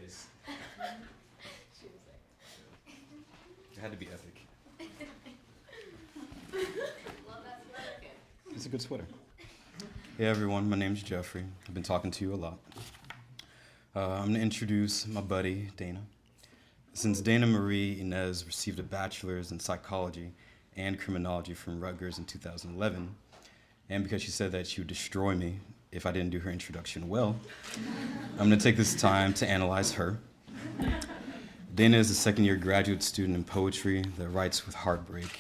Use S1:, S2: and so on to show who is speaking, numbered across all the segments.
S1: place. It had to be epic.
S2: Love that sweater.
S1: It's a good sweater. Hey everyone, my name's Jeffrey. I've been talking to you a lot. I'm going to introduce my buddy, Dana. Since Dana Marie Inez received a bachelor's in psychology and criminology from Rutgers in 2011, and because she said that she would destroy me if I didn't do her introduction well, I'm going to take this time to analyze her. Dana is a second-year graduate student in poetry that writes with heartbreak.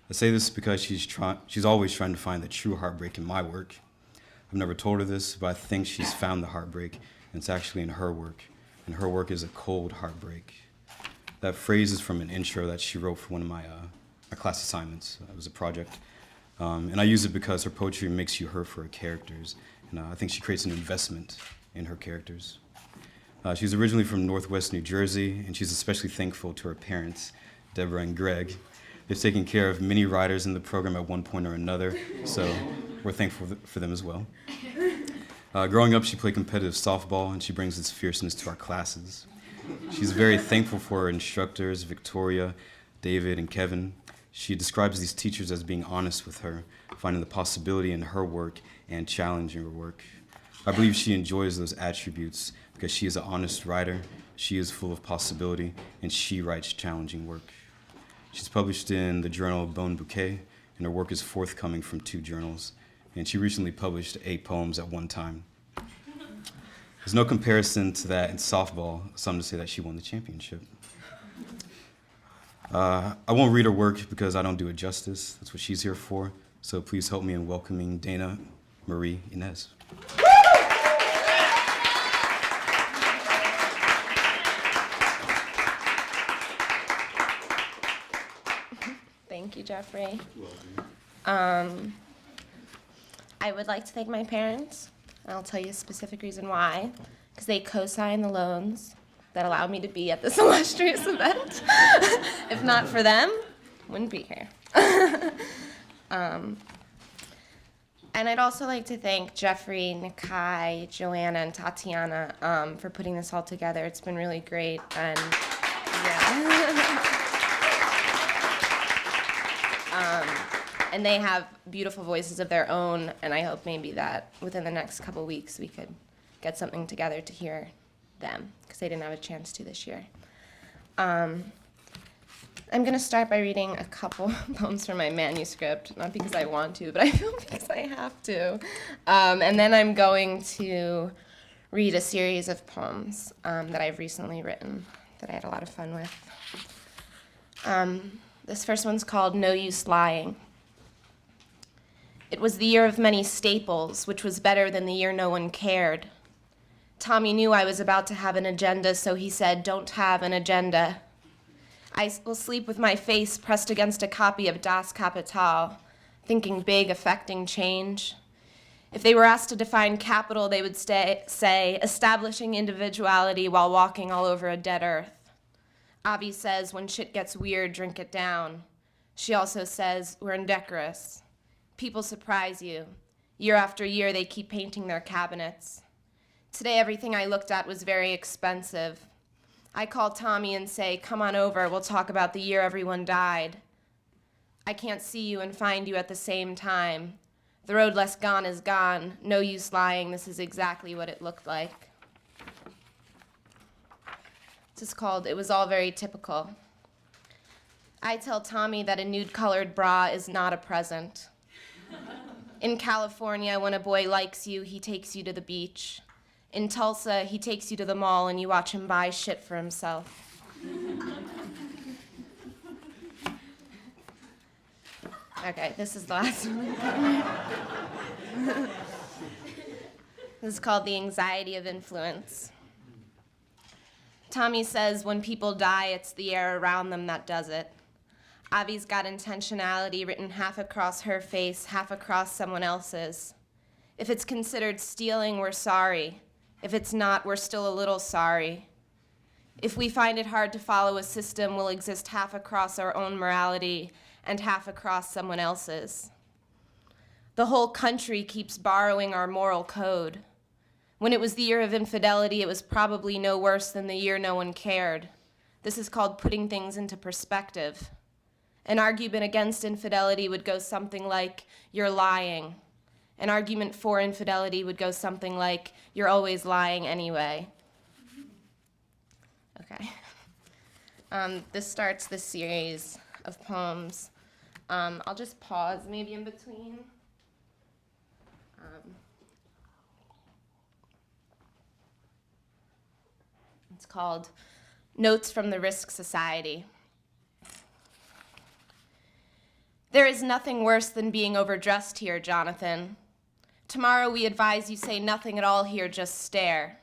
S1: I say this because she's always trying to find the true heartbreak in my work. I've never told her this, but I think she's found the heartbreak, and it's actually in her work. And her work is a cold heartbreak. That phrase is from an intro that she wrote for one of my class assignments. It was a project. And I use it because her poetry makes you hurt for her characters. And I think she creates an investment in her characters. She's originally from Northwest New Jersey, and she's especially thankful to her parents, Deborah and Greg. They've taken care of many writers in the program at one point or another, so we're thankful for them as well. Growing up, she played competitive softball, and she brings this fierceness to our classes. She's very thankful for her instructors, Victoria, David, and Kevin. She describes these teachers as being honest with her, finding the possibility in her work and challenging her work. I believe she enjoys those attributes because she is an honest writer, she is full of possibility, and she writes challenging work. She's published in the journal Bone Bouquet, and her work is forthcoming from 2 journals, and she recently published 8 poems at one time. There's no comparison to that in softball, some to say that she won the championship. I won't read her work because I don't do it justice. That's what she's here for. So please help me in welcoming Dana Marie Inez.
S3: Thank you, Jeffrey. I would like to thank my parents, and I'll tell you a specific reason why, because they co-signed the loans that allowed me to be at this illustrious event. If not for them, wouldn't be here. And I'd also like to thank Jeffrey, Nikai, Joanna, and Tatiana for putting this all together. It's been really great, and yeah. And they have beautiful voices of their own, and I hope maybe that within the next couple weeks we could get something together to hear them, because they didn't have a chance to this year. I'm going to start by reading a couple poems from my manuscript, not because I want to, but I feel because I have to. And then I'm going to read a series of poems that I've recently written that I had a lot of fun with. This first one's called No Use Lying. It was the year of many staples, which was better than the year no one cared. Tommy knew I was about to have an agenda, so he said, "Don't have an agenda." I will sleep with my face pressed against a copy of Das Kapital, thinking big, affecting change. If they were asked to define capital, they would say, establishing individuality while walking all over a dead earth. Avi says, when shit gets weird, drink it down. She also says, we're indecorous. People surprise you. Year after year, they keep painting their cabinets. Today, everything I looked at was very expensive. I call Tommy and say, come on over, we'll talk about the year everyone died. I can't see you and find you at the same time. The road less gone is gone. No use lying, this is exactly what it looked like. This is called It Was All Very Typical. I tell Tommy that a nude-colored bra is not a present. In California, when a boy likes you, he takes you to the beach. In Tulsa, he takes you to the mall and you watch him buy shit for himself. Okay, this is the last one. This is called The Anxiety of Influence. Tommy says when people die, it's the air around them that does it. Avi's got intentionality written half across her face, half across someone else's. If it's considered stealing, we're sorry. If it's not, we're still a little sorry. If we find it hard to follow a system, we'll exist half across our own morality and half across someone else's. The whole country keeps borrowing our moral code. When it was the year of infidelity, it was probably no worse than the year no one cared. This is called putting things into perspective. An argument against infidelity would go something like, you're lying. An argument for infidelity would go something like, you're always lying anyway. Okay. This starts this series of poems. I'll just pause maybe in between. It's called Notes from the Risk Society. There is nothing worse than being overdressed here, Jonathan. Tomorrow we advise you say nothing at all here, just stare.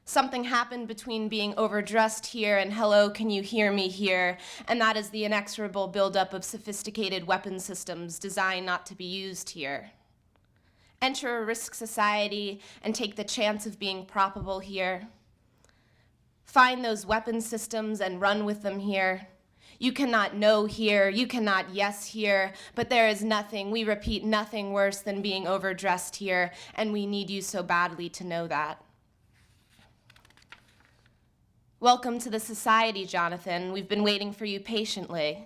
S3: Something happened between being overdressed here and hello, can you hear me here, and that is the inexorable buildup of sophisticated weapon systems designed not to be used here. Enter a risk society and take the chance of being probable here. Find those weapon systems and run with them here. You cannot know here, you cannot yes here, but there is nothing, we repeat, nothing worse than being overdressed here, and we need you so badly to know that. Welcome to the society, Jonathan. We've been waiting for you patiently.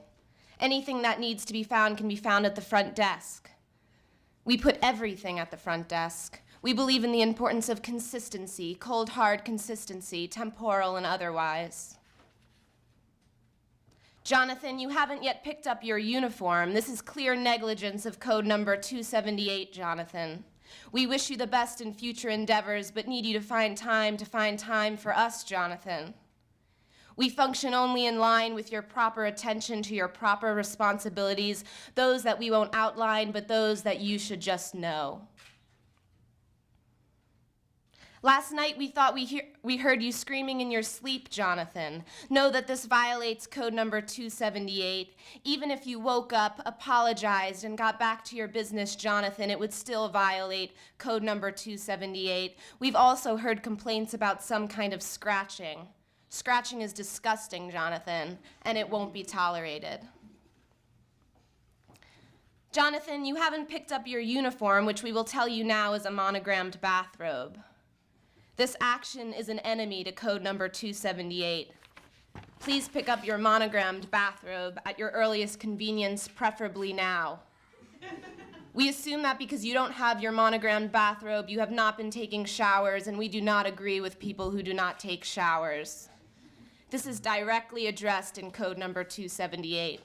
S3: Anything that needs to be found can be found at the front desk. We put everything at the front desk. We believe in the importance of consistency, cold, hard consistency, temporal and otherwise. Jonathan, you haven't yet picked up your uniform. This is clear negligence of code number 278, Jonathan. We wish you the best in future endeavors, but need you to find time for us, Jonathan. We function only in line with your proper attention to your proper responsibilities, those that we won't outline, but those that you should just know. Last night we thought we heard you screaming in your sleep, Jonathan. Know that this violates code number 278. Even if you woke up, apologized, and got back to your business, Jonathan, it would still violate code number 278. We've also heard complaints about some kind of scratching. Scratching is disgusting, Jonathan, and it won't be tolerated. Jonathan, you haven't picked up your uniform, which we will tell you now is a monogrammed bathrobe. This action is an enemy to code number 278. Please pick up your monogrammed bathrobe at your earliest convenience, preferably now. We assume that because you don't have your monogrammed bathrobe, you have not been taking showers, and we do not agree with people who do not take showers. This is directly addressed in code number 278.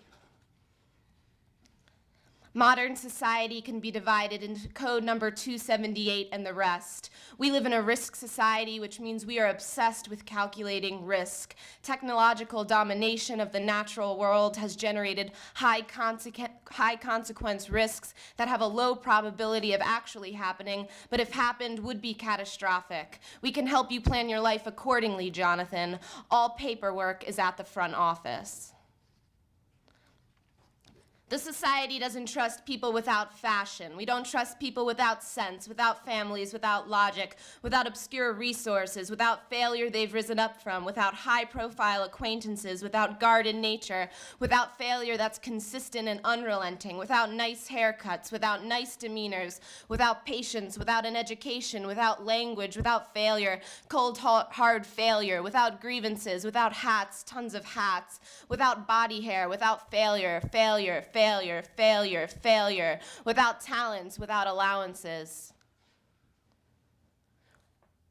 S3: Modern society can be divided into code number 278 and the rest. We live in a risk society, which means we are obsessed with calculating risk. Technological domination of the natural world has generated high consequence risks that have a low probability of actually happening, but if happened, would be catastrophic. We can help you plan your life accordingly, Jonathan. All paperwork is at the front office. The society doesn't trust people without fashion. We don't trust people without sense, without families, without logic, without obscure resources, without failure they've risen up from, without high-profile acquaintances, without guarded nature, without failure that's consistent and unrelenting, without nice haircuts, without nice demeanors, without patience, without an education, without language, without failure, cold, hard failure, without grievances, without hats, tons of hats, without body hair, without failure, without talents, without allowances.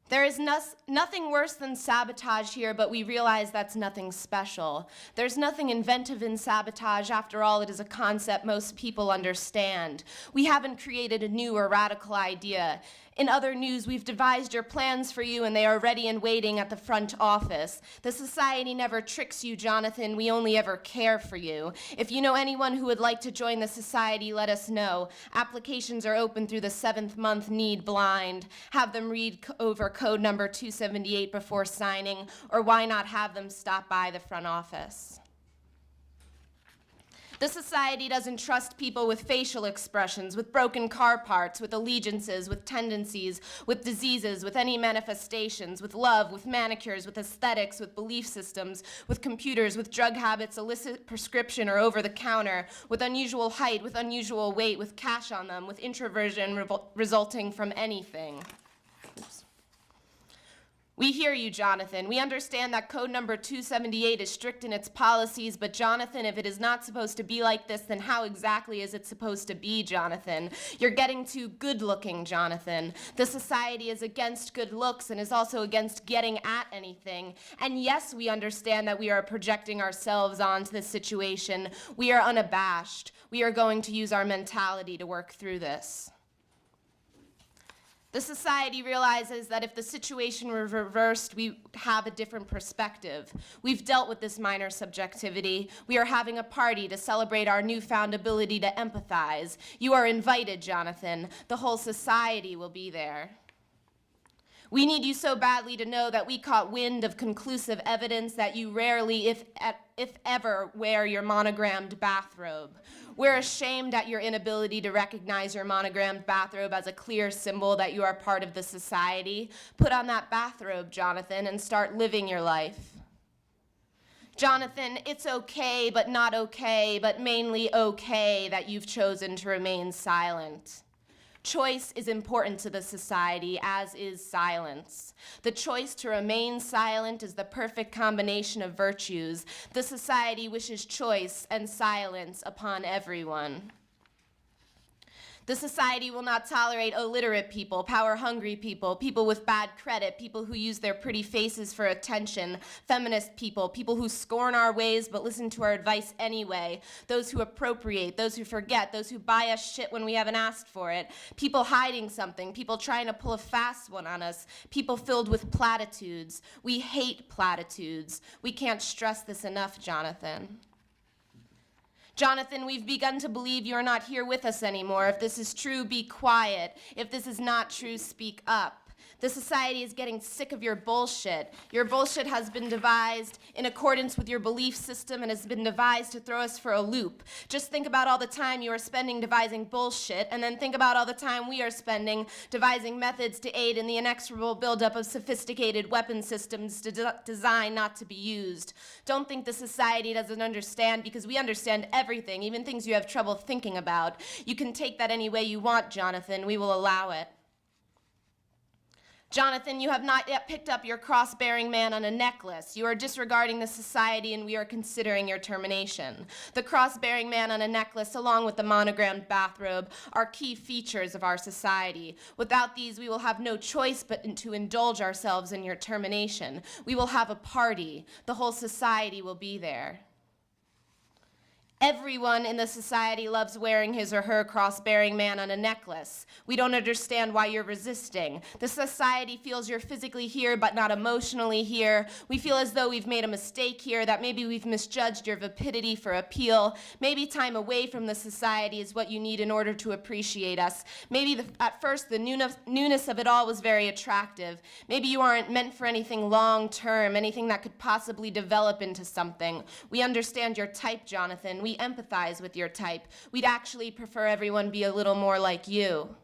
S3: There is nothing worse than sabotage here, but we realize that's nothing special. There's nothing inventive in sabotage. After all, it is a concept most people understand. We haven't created a new or radical idea. In other news, we've devised your plans for you, and they are ready and waiting at the front office. The society never tricks you, Jonathan. We only ever care for you. If you know anyone who would like to join the society, let us know. Applications are open through the 7th month, need blind. Have them read over code number 278 before signing, or why not have them stop by the front office? The society doesn't trust people with facial expressions, with broken car parts, with allegiances, with tendencies, with diseases, with any manifestations, with love, with manicures, with aesthetics, with belief systems, with computers, with drug habits, illicit prescription or over the counter, with unusual height, with unusual weight, with cash on them, with introversion resulting from anything. Oops. We hear you, Jonathan. We understand that code number 278 is strict in its policies, but Jonathan, if it is not supposed to be like this, then how exactly is it supposed to be, Jonathan? You're getting too good-looking, Jonathan. The society is against good looks and is also against getting at anything. And yes, we understand that we are projecting ourselves onto this situation. We are unabashed. We are going to use our mentality to work through this. The society realizes that if the situation were reversed, we have a different perspective. We've dealt with this minor subjectivity. We are having a party to celebrate our newfound ability to empathize. You are invited, Jonathan. The whole society will be there. We need you so badly to know that we caught wind of conclusive evidence that you rarely, if ever, wear your monogrammed bathrobe. We're ashamed at your inability to recognize your monogrammed bathrobe as a clear symbol that you are part of the society. Put on that bathrobe, Jonathan, and start living your life. Jonathan, it's okay, but not okay, but mainly okay that you've chosen to remain silent. Choice is important to the society, as is silence. The choice to remain silent is the perfect combination of virtues. The society wishes choice and silence upon everyone. The society will not tolerate illiterate people, power-hungry people, people with bad credit, people who use their pretty faces for attention, feminist people, people who scorn our ways but listen to our advice anyway, those who appropriate, those who forget, those who buy us shit when we haven't asked for it, people hiding something, people trying to pull a fast one on us, people filled with platitudes. We hate platitudes. We can't stress this enough, Jonathan. Jonathan, we've begun to believe you are not here with us anymore. If this is true, be quiet. If this is not true, speak up. The society is getting sick of your bullshit. Your bullshit has been devised in accordance with your belief system and has been devised to throw us for a loop. Just think about all the time you are spending devising bullshit, and then think about all the time we are spending devising methods to aid in the inexorable buildup of sophisticated weapon systems designed not to be used. Don't think the society doesn't understand, because we understand everything, even things you have trouble thinking about. You can take that any way you want, Jonathan. We will allow it. Jonathan, you have not yet picked up your cross-bearing man on a necklace. You are disregarding the society, and we are considering your termination. The cross-bearing man on a necklace, along with the monogrammed bathrobe, are key features of our society. Without these, we will have no choice but to indulge ourselves in your termination. We will have a party. The whole society will be there. Everyone in the society loves wearing his or her cross-bearing man on a necklace. We don't understand why you're resisting. The society feels you're physically here but not emotionally here. We feel as though we've made a mistake here, that maybe we've misjudged your vapidity for appeal. Maybe time away from the society is what you need in order to appreciate us. Maybe at first the newness of it all was very attractive. Maybe you aren't meant for anything long-term, anything that could possibly develop into something. We understand your type, Jonathan. We empathize with your type. We'd actually prefer everyone be a little more like you.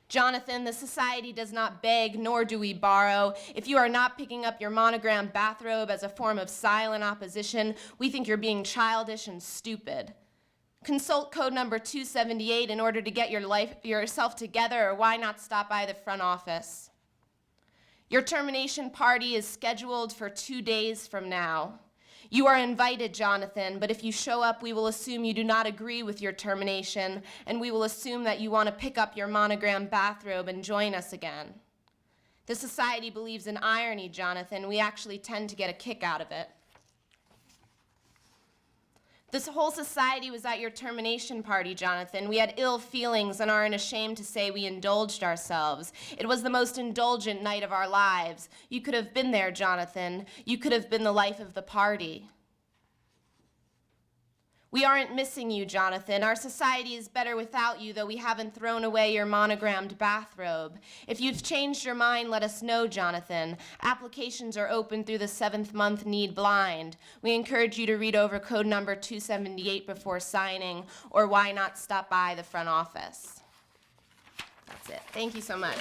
S3: Jonathan, the society does not beg, nor do we borrow. If you are not picking up your monogrammed bathrobe as a form of silent opposition, we think you're being childish and stupid. Consult code number 278 in order to get yourself together, or why not stop by the front office? Your termination party is scheduled for 2 days from now. You are invited, Jonathan, but if you show up, we will assume you do not agree with your termination, and we will assume that you want to pick up your monogrammed bathrobe and join us again. The society believes in irony, Jonathan. We actually tend to get a kick out of it. This whole society was at your termination party, Jonathan. We had ill feelings and aren't ashamed to say we indulged ourselves. It was the most indulgent night of our lives. You could have been there, Jonathan. You could have been the life of the party. We aren't missing you, Jonathan. Our society is better without you, though we haven't thrown away your monogrammed bathrobe. If you've changed your mind, let us know, Jonathan. Applications are open through the 7th month need blind. We encourage you to read over code number 278 before signing, or why not stop by the front office. That's it. Thank you so much.